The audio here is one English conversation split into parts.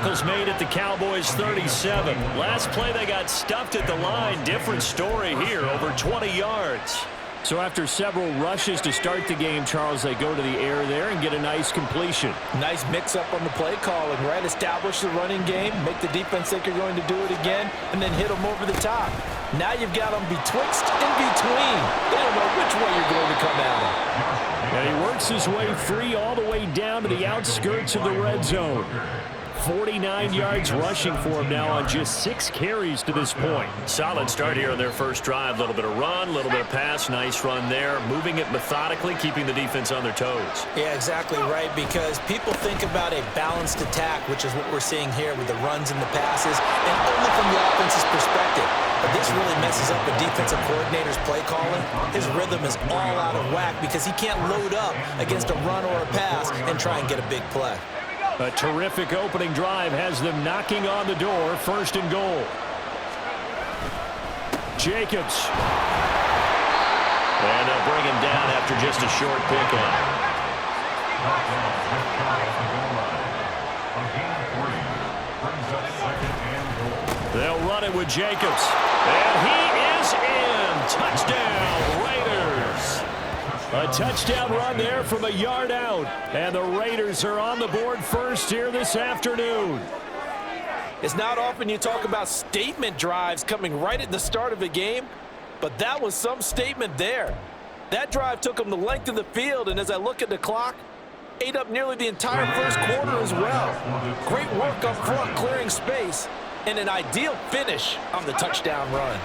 tackles made at the Cowboys' 37. Last play they got stuffed at the line. Different story here, over 20 yards. So after several rushes to start the game, Charles, they go to the air there and get a nice completion. Nice mix-up on the play calling, right? Establish the running game, make the defense think you're going to do it again, and then hit them over the top. Now you've got them betwixt in between. They don't know which way you're going to come at them. And he works his way free all the way down to the outskirts of the red zone. 49 yards rushing for him now on just 6 carries to this point. Solid start here on their first drive. A little bit of run, a little bit of pass. Nice run there. Moving it methodically, keeping the defense on their toes. Yeah, exactly right, because people think about a balanced attack, which is what we're seeing here with the runs and the passes, and only from the offense's perspective. But this really messes up the defensive coordinator's play calling. His rhythm is all out of whack because he can't load up against a run or a pass and try and get a big play. A terrific opening drive has them knocking on the door. First and goal. Jacobs. And they'll bring him down after just a short pickup. They'll run it with Jacobs. And he is in. Touchdown, Raiders. A touchdown run there from a yard out. And the Raiders are on the board first here this afternoon. It's not often you talk about statement drives coming right at the start of a game, but that was some statement there. That drive took them the length of the field, and as I look at the clock, ate up nearly the entire first quarter as well. Great work up front, clearing space, and an ideal finish on the touchdown run.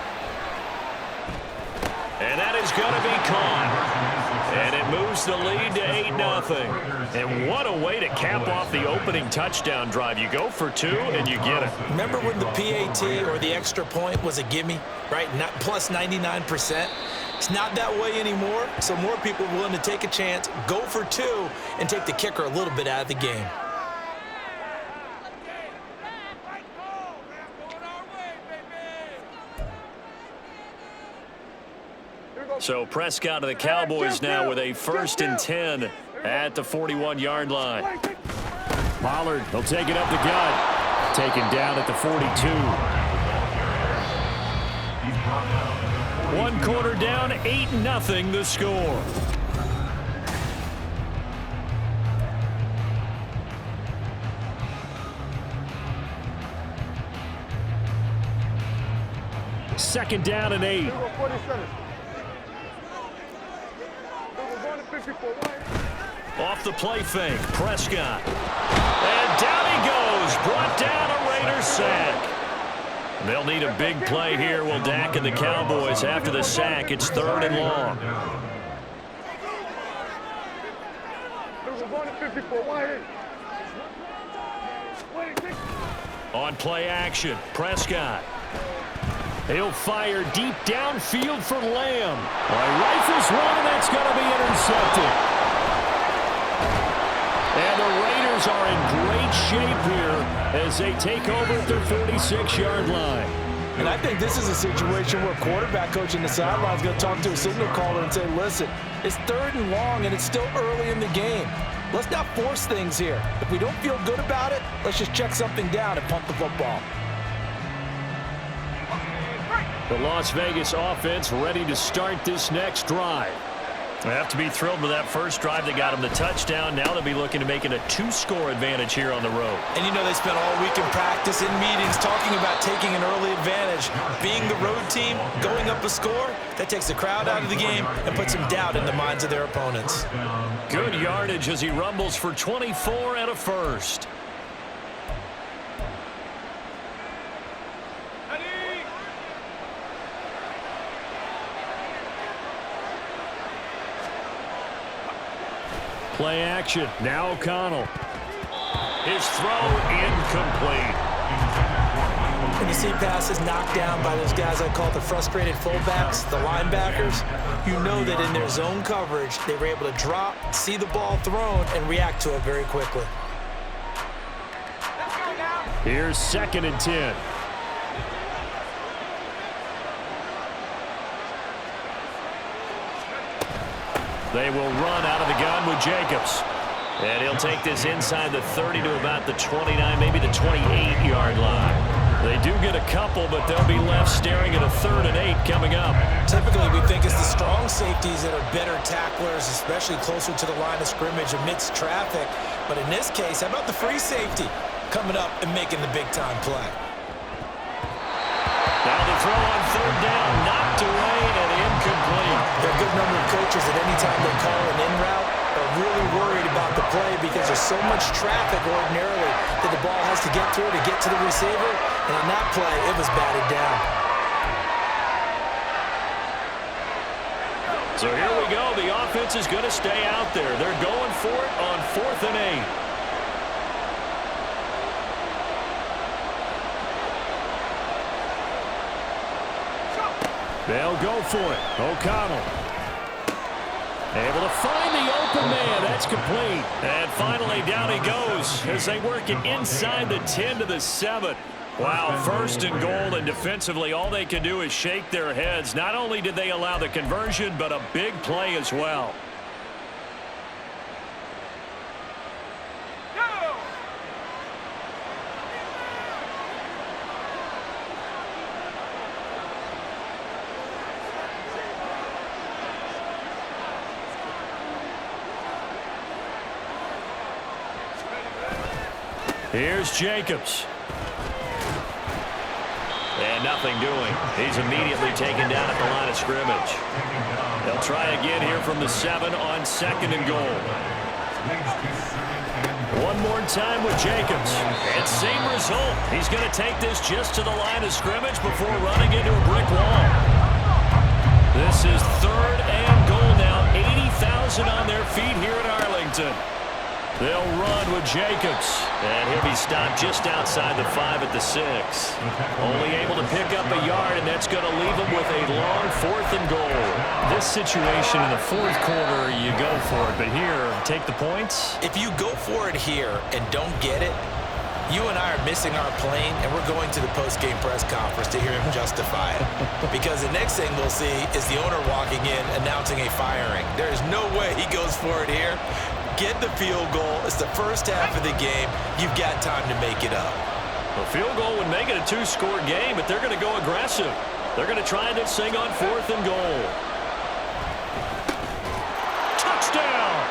And that is going to be caught. And it moves the lead to 8-0. And what a way to cap off the opening touchdown drive. You go for 2 and you get it. Remember when the PAT or the extra point was a gimme, right? Not plus 99%. It's not that way anymore, so more people are willing to take a chance, go for 2, and take the kicker a little bit out of the game. So Prescott of the Cowboys now with a 1st and 10 at the 41-yard line. Pollard, they'll take it up the gut. Taken down at the 42. 1 quarter down, 8-0 the score. Second down and 8. Off the play fake, Prescott. And down he goes, brought down a Raiders sack. They'll need a big play here. Will Dak and the Cowboys after the sack. It's 3rd and long. On play action, Prescott. He'll fire deep downfield for Lamb. Rifles one, and that's going to be intercepted. And the Raiders are in great shape here as they take over at their 46-yard line. And I think this is a situation where quarterback coach in the sideline is going to talk to a signal caller and say, listen, it's 3rd and long, and it's still early in the game. Let's not force things here. If we don't feel good about it, let's just check something down and punt the football. The Las Vegas offense ready to start this next drive. They have to be thrilled with that first drive. They got them the touchdown. Now they'll be looking to make it a 2-score advantage here on the road. And you know they spent all week in practice, in meetings, talking about taking an early advantage. Being the road team, going up a score, that takes the crowd out of the game and puts some doubt in the minds of their opponents. Good yardage as he rumbles for 24 and a first. Play action. Now O'Connell. His throw incomplete. When you see passes knocked down by those guys I call the frustrated fullbacks, the linebackers, you know that in their zone coverage, they were able to drop, see the ball thrown, and react to it very quickly. Here's 2nd and 10. They will run out of the gun with Jacobs. And he'll take this inside the 30 to about the 29, maybe the 28-yard line. They do get a couple, but they'll be left staring at a 3rd and 8 coming up. Typically, we think it's the strong safeties that are better tacklers, especially closer to the line of scrimmage amidst traffic. But in this case, how about the free safety coming up and making the big-time play? Now the throw on 3rd down, knocked away and incomplete. There are a good number of coaches that any time they call an in route are really worried about the play because there's so much traffic ordinarily that the ball has to get through to get to the receiver. And on that play, it was batted down. So here we go. The offense is going to stay out there. They're going for it on 4th and 8. They'll go for it. O'Connell able to find the open man. That's complete. And finally, down he goes as they work it inside the 10 to the 7. Wow, 1st and goal, and defensively, all they can do is shake their heads. Not only did they allow the conversion, but a big play as well. Here's Jacobs. And nothing doing. He's immediately taken down at the line of scrimmage. They'll try again here from the 7 on 2nd and goal. One more time with Jacobs. And same result. He's going to take this just to the line of scrimmage before running into a brick wall. This is 3rd and goal now. 80,000 on their feet here in Arlington. They'll run with Jacobs. And he'll be stopped just outside the 5 at the 6. Only able to pick up a yard, and that's going to leave him with a long 4th and goal. This situation in the 4th quarter, you go for it. But here, take the points. If you go for it here and don't get it, you and I are missing our plane, and we're going to the post-game press conference to hear him justify it. Because the next thing we'll see is the owner walking in announcing a firing. There is no way he goes for it here. Get the field goal. It's the first half of the game. You've got time to make it up. A field goal would make it a 2-score game, but they're going to go aggressive. They're going to try this thing on 4th and goal. Touchdown!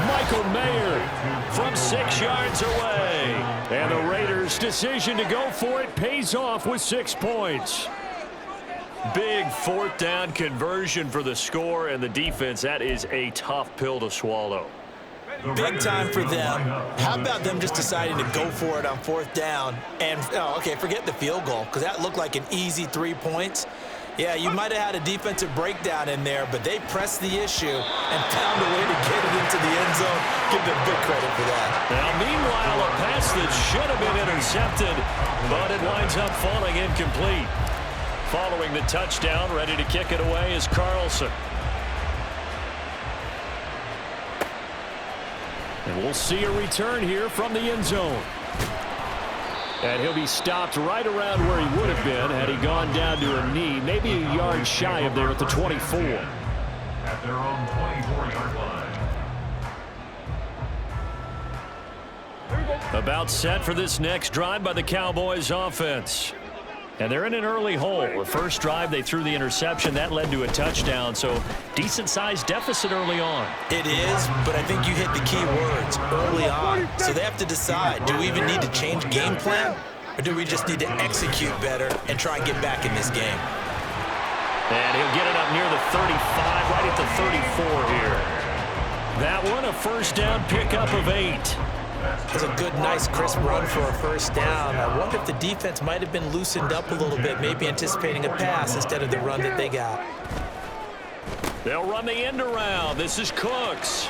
Michael Mayer from 6 yards away. And the Raiders' decision to go for it pays off with 6 points. Big 4th down conversion for the score, and the defense, that is a tough pill to swallow. Big time for them. How about them just deciding to go for it on 4th down? And, okay, forget the field goal, because that looked like an easy 3 points. Yeah, you might have had a defensive breakdown in there, but they pressed the issue and found a way to get it into the end zone. Give them big credit for that. Now, meanwhile, a pass that should have been intercepted, but it winds up falling incomplete. Following the touchdown, ready to kick it away is Carlson. And we'll see a return here from the end zone. And he'll be stopped right around where he would have been had he gone down to a knee, maybe a yard shy of there at the 24. At their own 24-yard line. About set for this next drive by the Cowboys offense. And they're in an early hole. The first drive, they threw the interception. That led to a touchdown, so decent-sized deficit early on. It is, but I think you hit the key words, early on. So they have to decide, do we even need to change game plan, or do we just need to execute better and try and get back in this game? And he'll get it up near the 35, right at the 34 here. That one, a first down pickup of 8. It was a good, nice, crisp run for a first down. I wonder if the defense might have been loosened up a little bit, maybe anticipating a pass instead of the run that they got. They'll run the end around. This is Cooks.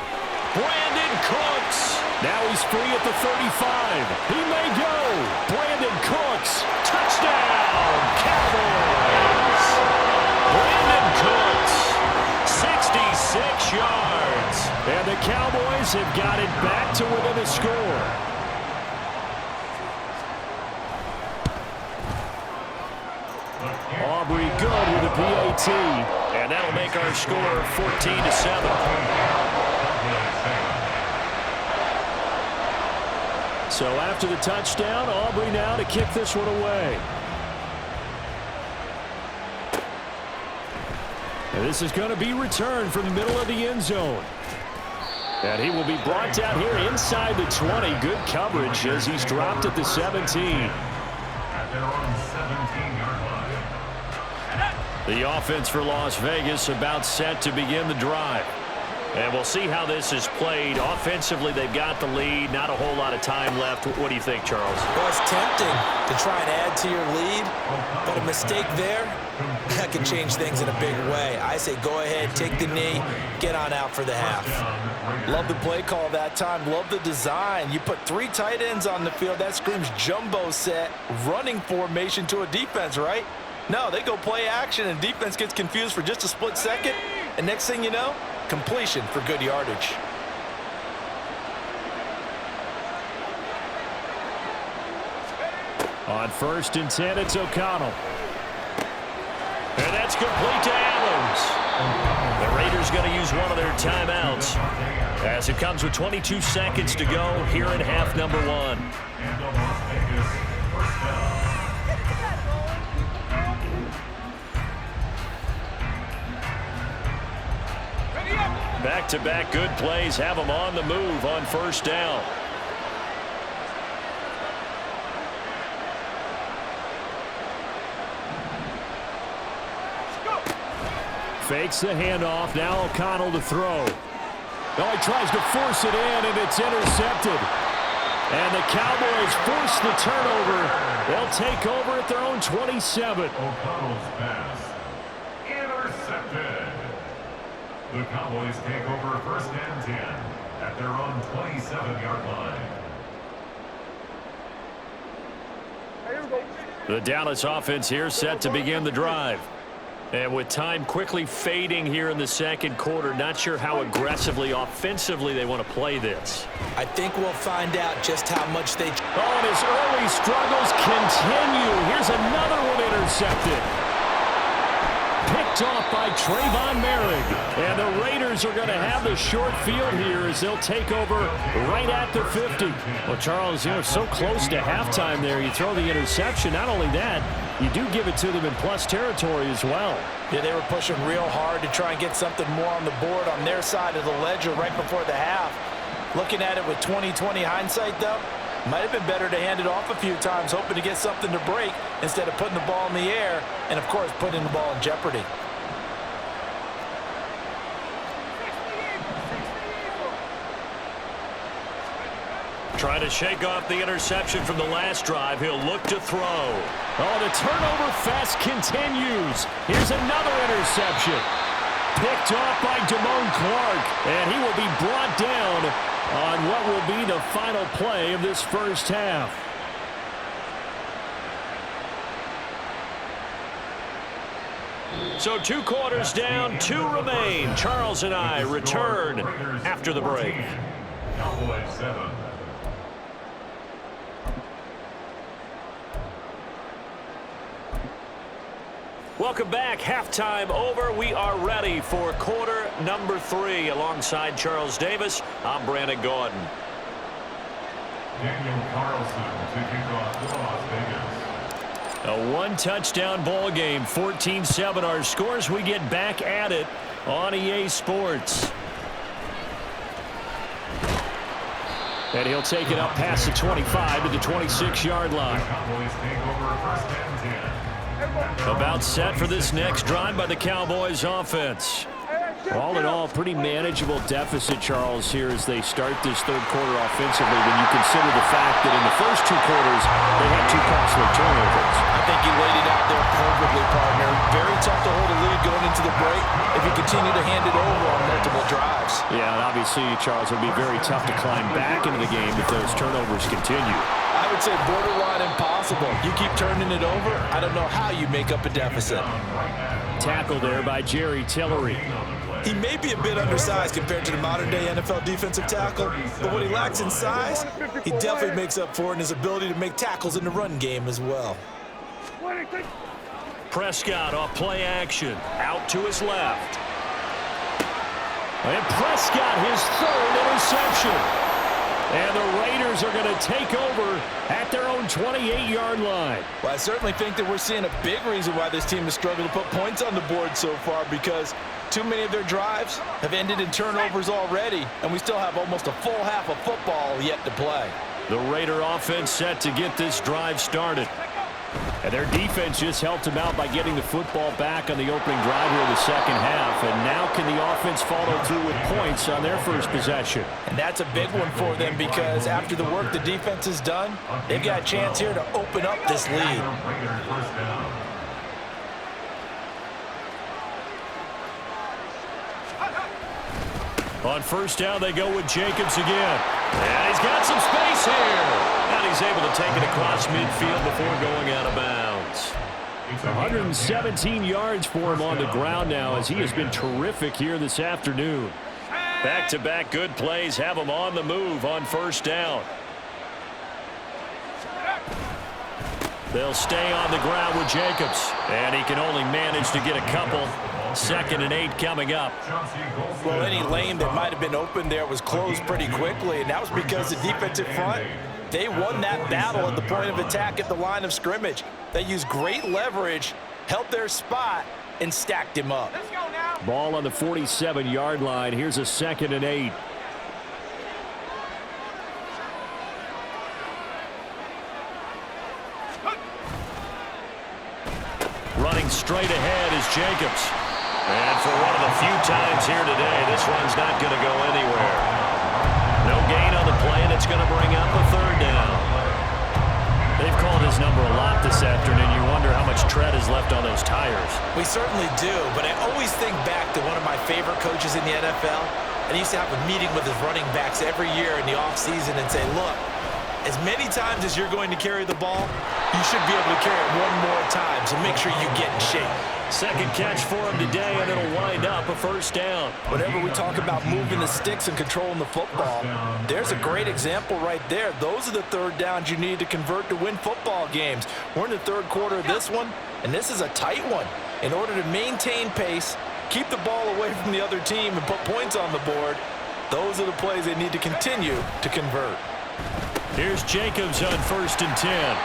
Brandon Cooks. Now he's free at the 35. He may go. Brandon Cooks. Touchdown, Cowboys. Brandon Cooks, 66 yards. And the Cowboys have got it back to within a score. Aubrey good with a PAT. And that'll make our score 14-7. So after the touchdown, Aubrey now to kick this one away. And this is going to be returned from the middle of the end zone. And he will be brought down here inside the 20. Good coverage as he's dropped at the 17. At their own 17-yard line. The offense for Las Vegas about set to begin the drive. And we'll see how this is played. Offensively, they've got the lead. Not a whole lot of time left. What do you think, Charles? Well, it's tempting to try and add to your lead, but a mistake there, that can change things in a big way. I say go ahead, take the knee, get on out for the half. Love the play call that time. Love the design. You put 3 tight ends on the field. That screams jumbo set, running formation to a defense, right? No, they go play action, and defense gets confused for just a split second. And next thing you know, completion for good yardage. On 1st and 10, it's O'Connell. And that's complete to Adams. The Raiders going to use one of their timeouts as it comes with 22 seconds to go here in half number 1. And the Las Vegas first down. Back-to-back good plays have them on the move on 1st down. Fakes the handoff. Now O'Connell to throw. Oh, he tries to force it in, and it's intercepted. And the Cowboys force the turnover. They'll take over at their own 27. O'Connell's pass intercepted. The Cowboys take over 1st and 10 at their own 27-yard line. The Dallas offense here set to begin the drive. And with time quickly fading here in the 2nd quarter, not sure how aggressively, offensively they want to play this. I think we'll find out just how much they... Oh, and his early struggles continue. Here's another one intercepted. Picked off by Trayvon Merrick. And the Raiders are going to have the short field here as they'll take over right at the 50. Well, Charles, you know, so close to halftime there. You throw the interception. Not only that, you do give it to them in plus territory as well. Yeah, they were pushing real hard to try and get something more on the board on their side of the ledger right before the half. Looking at it with 20/20 hindsight, though, might have been better to hand it off a few times, hoping to get something to break instead of putting the ball in the air and, of course, putting the ball in jeopardy. Trying to shake off the interception from the last drive. He'll look to throw. Oh, the turnover fest continues. Here's another interception. Picked off by Damone Clark, and he will be brought down on what will be the final play of this 1st half. So 2 quarters down, 2 remain. Charles and I return after the break. Cowboys 7. Welcome back. Halftime over. We are ready for quarter number 3. Alongside Charles Davis, I'm Brandon Gordon. Daniel Carlson to kick off the Las Vegas. A 1-touchdown ball game, 14-7 our scores. We get back at it on EA Sports. And he'll take it up past the 25 to the 26-yard line. Cowboys take over 1st and 10. About set for this next drive by the Cowboys offense. All in all, pretty manageable deficit, Charles, here as they start this 3rd quarter offensively when you consider the fact that in the first 2 quarters they had 2 costly turnovers. I think you laid it out there perfectly, partner. Very tough to hold a lead going into the break if you continue to hand it over on multiple drives. Yeah, and obviously, Charles, it would be very tough to climb back into the game if those turnovers continue. I would say borderline impossible. You keep turning it over, I don't know how you make up a deficit. Tackle there by Jerry Tillery. He may be a bit undersized compared to the modern-day NFL defensive tackle, but what he lacks in size, he definitely makes up for in his ability to make tackles in the run game as well. Prescott off play action. Out to his left. And Prescott, his 3rd interception. And the Raiders are going to take over at their own 28-yard line. Well, I certainly think that we're seeing a big reason why this team has struggled to put points on the board so far, because too many of their drives have ended in turnovers already, and we still have almost a full half of football yet to play. The Raider offense set to get this drive started. And their defense just helped them out by getting the football back on the opening drive here in the second half. And now can the offense follow through with points on their first possession? And that's a big one for them, because after the work the defense has done, they've got a chance here to open up this lead. On first down, they go with Jacobs again. And he's got some space here. And he's able to take it across midfield before going out of bounds. 117 yards for him on the ground now, as he has been terrific here this afternoon. Back-to-back good plays have him on the move on first down. They'll stay on the ground with Jacobs. And he can only manage to get a couple. 2nd and 8 coming up. Well, any lane that might have been open there was closed pretty quickly, and that was because the defensive front, they won that battle at the point of attack at the line of scrimmage. They used great leverage, held their spot, and stacked him up. Ball on the 47-yard line. Here's a 2nd and 8. Running straight ahead is Jacobs. And for one of the few times here today, this one's not going to go anywhere. No gain on the play, and it's going to bring up a 3rd down. They've called his number a lot this afternoon. You wonder how much tread is left on those tires. We certainly do, but I always think back to one of my favorite coaches in the NFL, and he used to have a meeting with his running backs every year in the offseason and say, look, as many times as you're going to carry the ball, you should be able to carry it one more time, so make sure you get in shape. Second catch for him today, and it'll wind up a 1st down. Whenever we talk about moving the sticks and controlling the football, there's a great example right there. Those are the 3rd downs you need to convert to win football games. We're in the 3rd quarter of this one, and this is a tight one. In order to maintain pace, keep the ball away from the other team, and put points on the board, those are the plays they need to continue to convert. Here's Jacobs on 1st and 10.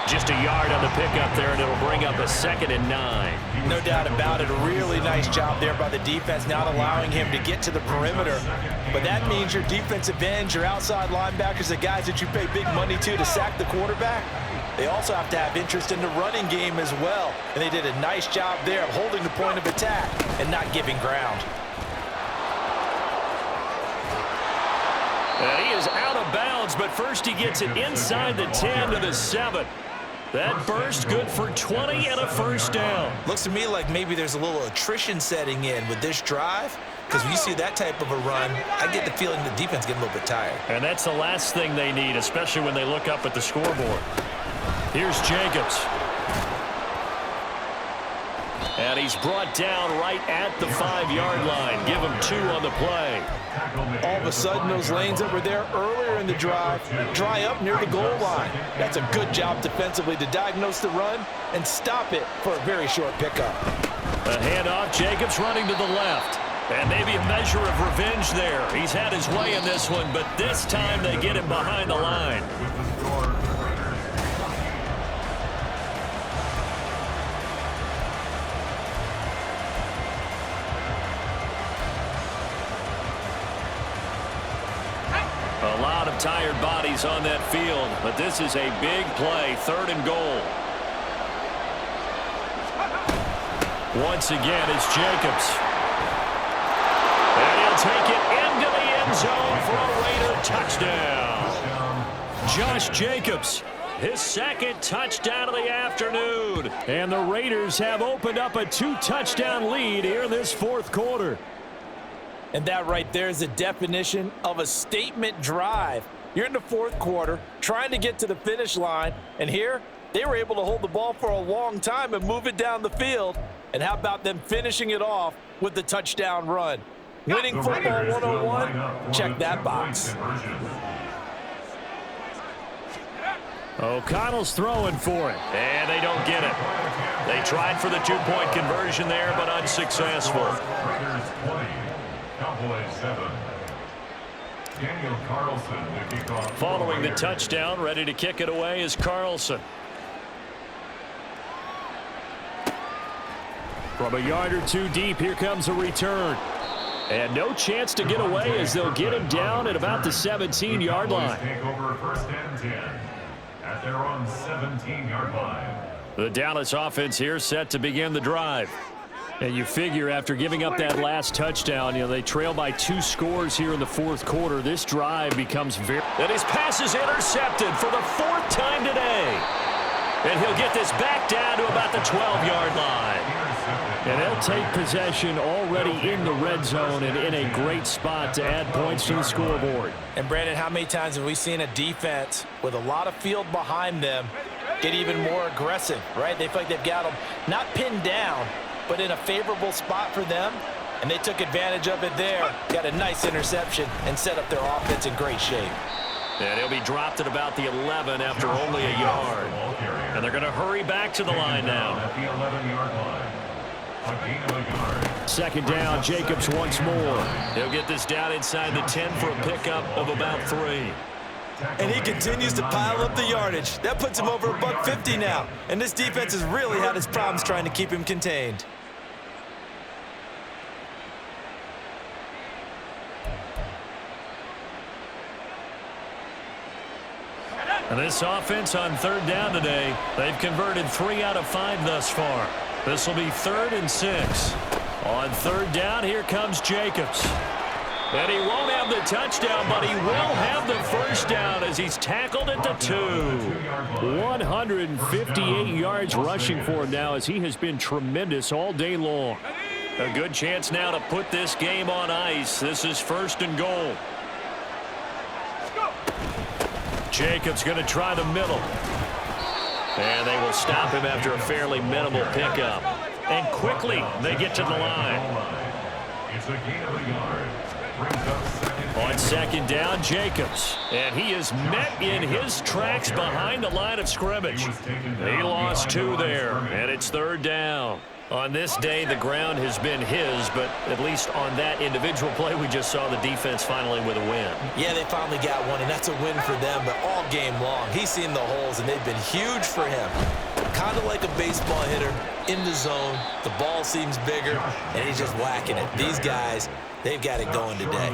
Just a yard on the pickup there, and it'll bring up a 2nd and 9. No doubt about it. A really nice job there by the defense, not allowing him to get to the perimeter. But that means your defensive ends, your outside linebackers, the guys that you pay big money to sack the quarterback, they also have to have interest in the running game as well. And they did a nice job there of holding the point of attack and not giving ground. And he is out of bounds, but first he gets it inside the 10 to the 7. That burst good for 20 and a 1st down. Looks to me like maybe there's a little attrition setting in with this drive, because when you see that type of a run, I get the feeling the defense getting a little bit tired. And that's the last thing they need, especially when they look up at the scoreboard. Here's Jacobs. And he's brought down right at the 5-yard line. Give him 2 on the play. All of a sudden, those lanes that were there earlier in the drive dry up near the goal line. That's a good job defensively to diagnose the run and stop it for a very short pickup. A handoff, Jacobs running to the left. And maybe a measure of revenge there. He's had his way in this one, but this time they get him behind the line. A lot of tired bodies on that field, but this is a big play, 3rd and goal. Once again, it's Jacobs. And he'll take it into the end zone for a Raider touchdown. Josh Jacobs, his 2nd touchdown of the afternoon. And the Raiders have opened up a 2-touchdown lead here in this 4th quarter. And that right there is the definition of a statement drive. You're in the 4th quarter, trying to get to the finish line, and here they were able to hold the ball for a long time and move it down the field. And how about them finishing it off with the touchdown run? Winning football 101, check that box. O'Connell's throwing for it, and they don't get it. They tried for the 2-point conversion there, but unsuccessful. Daniel Carlson to kick off. Following the touchdown, ready to kick it away is Carlson. From a yard or two deep, here comes a return. And no chance to get away as they'll get him down at about the 17-yard line. Take over first and 10 at their own 17-yard line. The Dallas offense here set to begin the drive. And you figure after giving up that last touchdown, they trail by 2 scores here in the fourth quarter. This drive becomes very... And his pass is intercepted for the 4th time today. And he'll get this back down to about the 12-yard line. And they'll take possession already in the red zone and in a great spot to add points to the scoreboard. And Brandon, how many times have we seen a defense with a lot of field behind them get even more aggressive, right? They feel like they've got them not pinned down, but in a favorable spot for them, and they took advantage of it there. Got a nice interception and set up their offense in great shape. And he'll be dropped at about the 11 after only a yard. And they're going to hurry back to the line now. At the 11-yard line. A gain of a yard. Second down, Jacobs once more. He'll get this down inside the 10 for a pickup of about 3. And he continues to pile up the yardage. That puts him over $150 now. And this defense has really had its problems trying to keep him contained. And this offense on 3rd down today, they've converted 3 out of 5 thus far. This will be 3rd and 6. On 3rd down, here comes Jacobs. And he won't have the touchdown, but he will have the first down as he's tackled at the 2. 158 yards rushing for him now as he has been tremendous all day long. A good chance now to put this game on ice. This is 1st and goal. Jacobs going to try the middle. And they will stop him after a fairly minimal pickup. And quickly, they get to the line. It's a gain of a yard. Brings up second. On 2nd down, Jacobs. And he is met in his tracks behind the line of scrimmage. He lost 2 there, and it's 3rd down. On this day, the ground has been his, but at least on that individual play, we just saw the defense finally with a win. Yeah, they finally got one, and that's a win for them, but all game long, he's seen the holes, and they've been huge for him. Kind of like a baseball hitter in the zone. The ball seems bigger, and he's just whacking it. These guys, they've got it going today.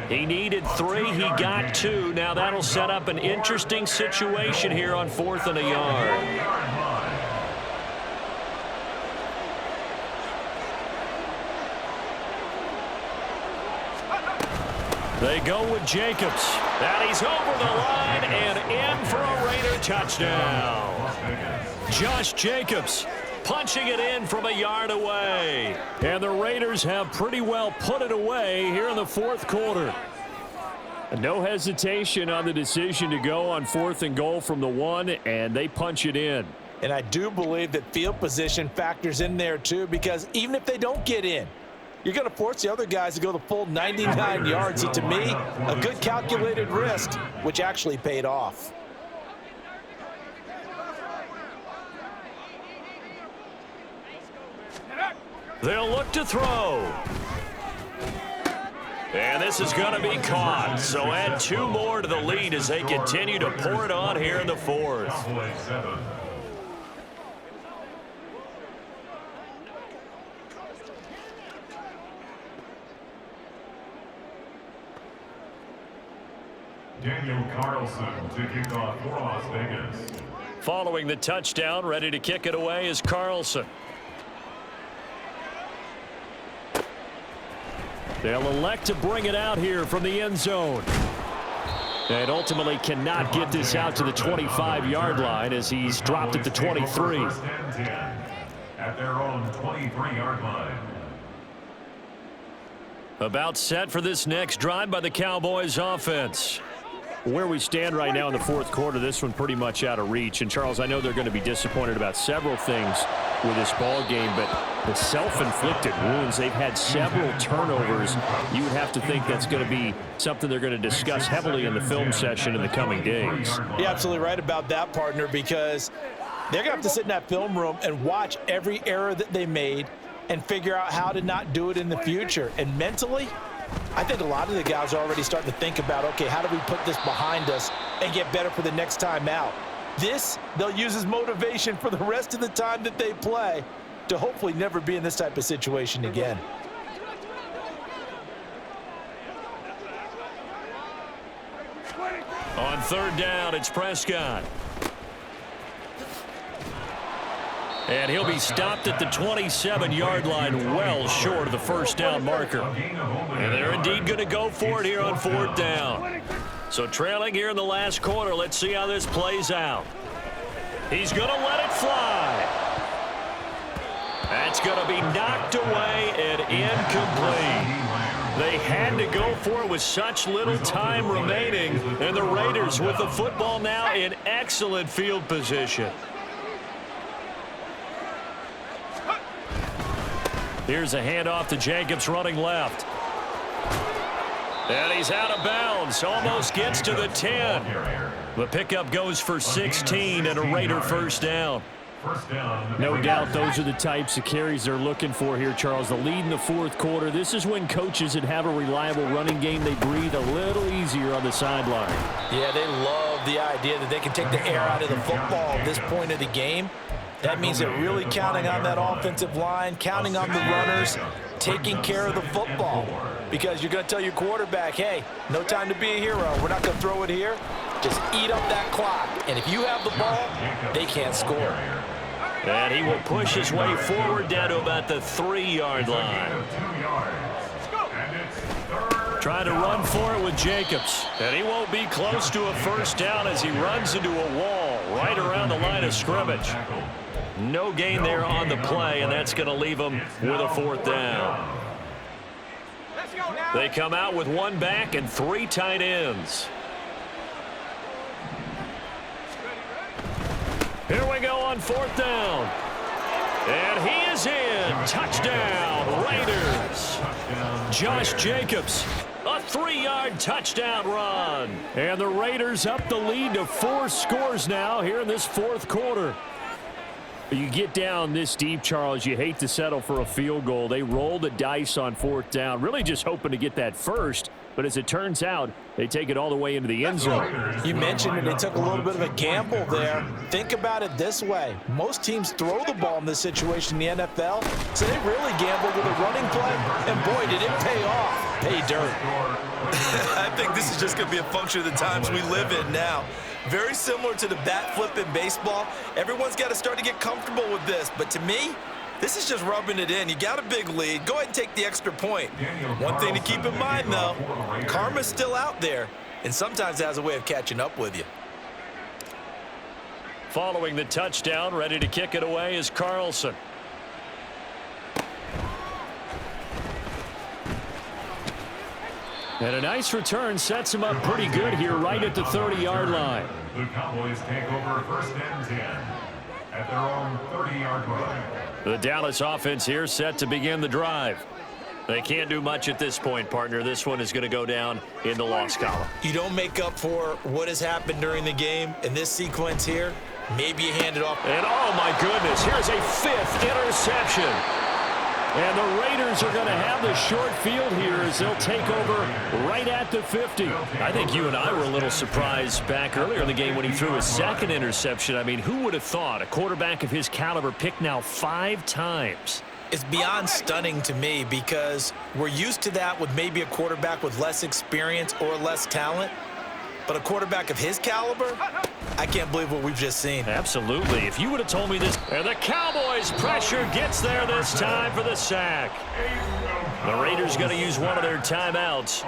He needed 3. He got 2. Now that'll set up an interesting situation here on 4th and a yard. They go with Jacobs. And he's over the line and in for a Raider touchdown. Josh Jacobs punching it in from a yard away. And the Raiders have pretty well put it away here in the 4th quarter. No hesitation on the decision to go on 4th and goal from the 1, and they punch it in. And I do believe that field position factors in there too, because even if they don't get in, you're going to force the other guys to go the full 99 yards. So to me, a good calculated risk, which actually paid off. They'll look to throw. And this is going to be caught. So add 2 more to the lead as they continue to pour it on here in the 4th. Daniel Carlson to kick off for Las Vegas. Following the touchdown, ready to kick it away is Carlson. They'll elect to bring it out here from the end zone. And ultimately cannot get this out to the 25-yard line as he's dropped at the 23. First and 10 at their own 23-yard line. About set for this next drive by the Cowboys offense. Where we stand right now in the 4th quarter, this one pretty much out of reach. And, Charles, I know they're going to be disappointed about several things with this ball game, but the self-inflicted wounds, they've had several turnovers. You would have to think that's going to be something they're going to discuss heavily in the film session in the coming days. You're absolutely right about that, partner, because they're going to have to sit in that film room and watch every error that they made and figure out how to not do it in the future. And mentally, I think a lot of the guys are already starting to think about, okay, how do we put this behind us and get better for the next time out? This, they'll use as motivation for the rest of the time that they play to hopefully never be in this type of situation again. On third down, it's Prescott. And he'll be stopped at the 27-yard line, well short of the first down marker. And they're indeed going to go for it here on fourth down. So trailing here in the last quarter, let's see how this plays out. He's going to let it fly. That's going to be knocked away and incomplete. They had to go for it with such little time remaining, and the Raiders with the football now in excellent field position. Here's a handoff to Jacobs running left. And he's out of bounds, almost gets to the 10. The pickup goes for 16 and a Raider first down. No doubt those are the types of carries they're looking for here, Charles. The lead in the fourth quarter. This is when coaches that have a reliable running game, they breathe a little easier on the sideline. Yeah, they love the idea that they can take the air out of the football at this point of the game. That means they're really counting on that offensive line, counting on the runners, taking care of the football. Because you're going to tell your quarterback, hey, no time to be a hero. We're not going to throw it here. Just eat up that clock. And if you have the ball, they can't score. And he will push his way forward down to about the 3-yard line. Trying to run for it with Jacobs. And he won't be close to a first down as he runs into a wall right around the line of scrimmage. No gain there on the play, and that's going to leave him with a fourth down. They come out with one back and 3 tight ends. Here we go on fourth down. And he is in. Touchdown, Raiders. Josh Jacobs, a 3-yard touchdown run. And the Raiders up the lead to 4 scores now here in this fourth quarter. You get down this deep, Charles, you hate to settle for a field goal. They roll the dice on fourth down, really just hoping to get that first. But as it turns out, they take it all the way into the end zone. You mentioned it. They took a little bit of a gamble there. Think about it this way. Most teams throw the ball in this situation in the NFL, so they really gambled with a running play, and boy, did it pay off. Pay dirt. I think this is just going to be a function of the times we live in now. Very similar to the bat flip in baseball. Everyone's got to start to get comfortable with this, but to me, this is just rubbing it in. You got a big lead. Go ahead and take the extra point. One thing to keep in mind, though, karma's still out there, and sometimes it has a way of catching up with you. Following the touchdown, ready to kick it away is Carlson. And a nice return sets him up pretty good here right at the 30-yard line. The Cowboys take over first and 10 at their own 30-yard line. The Dallas offense here set to begin the drive. They can't do much at this point, partner. This one is going to go down in the loss column. You don't make up for what has happened during the game in this sequence here. Maybe you hand it off. And oh my goodness, here's a 5th interception. And the Raiders are going to have the short field here as they'll take over right at the 50. I think you and I were a little surprised back earlier in the game when he threw his 2nd interception. I mean, who would have thought a quarterback of his caliber picked now 5 times? It's beyond stunning to me because we're used to that with maybe a quarterback with less experience or less talent. But a quarterback of his caliber, I can't believe what we've just seen. Absolutely. If you would have told me this. And the Cowboys pressure gets there this time for the sack. The Raiders going to use one of their timeouts.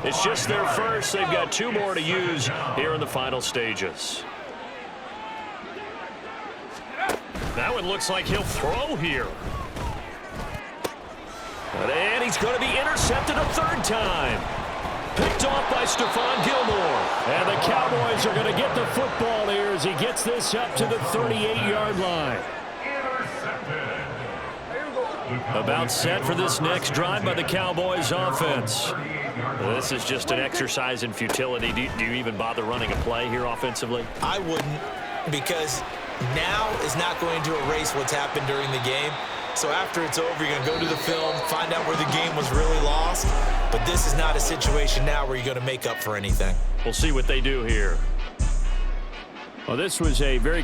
It's just their first. They've got 2 more to use here in the final stages. That one looks like he'll throw here. And he's going to be intercepted a 3rd time. Picked off by Stephon Gilmore. And the Cowboys are going to get the football here as he gets this up to the 38-yard line. About set for this next drive by the Cowboys offense. This is just an exercise in futility. Do you even bother running a play here offensively? I wouldn't, because now is not going to erase what's happened during the game. So after it's over, you're going to go to the film, find out where the game was really lost. But this is not a situation now where you're going to make up for anything. We'll see what they do here. Well, this was a very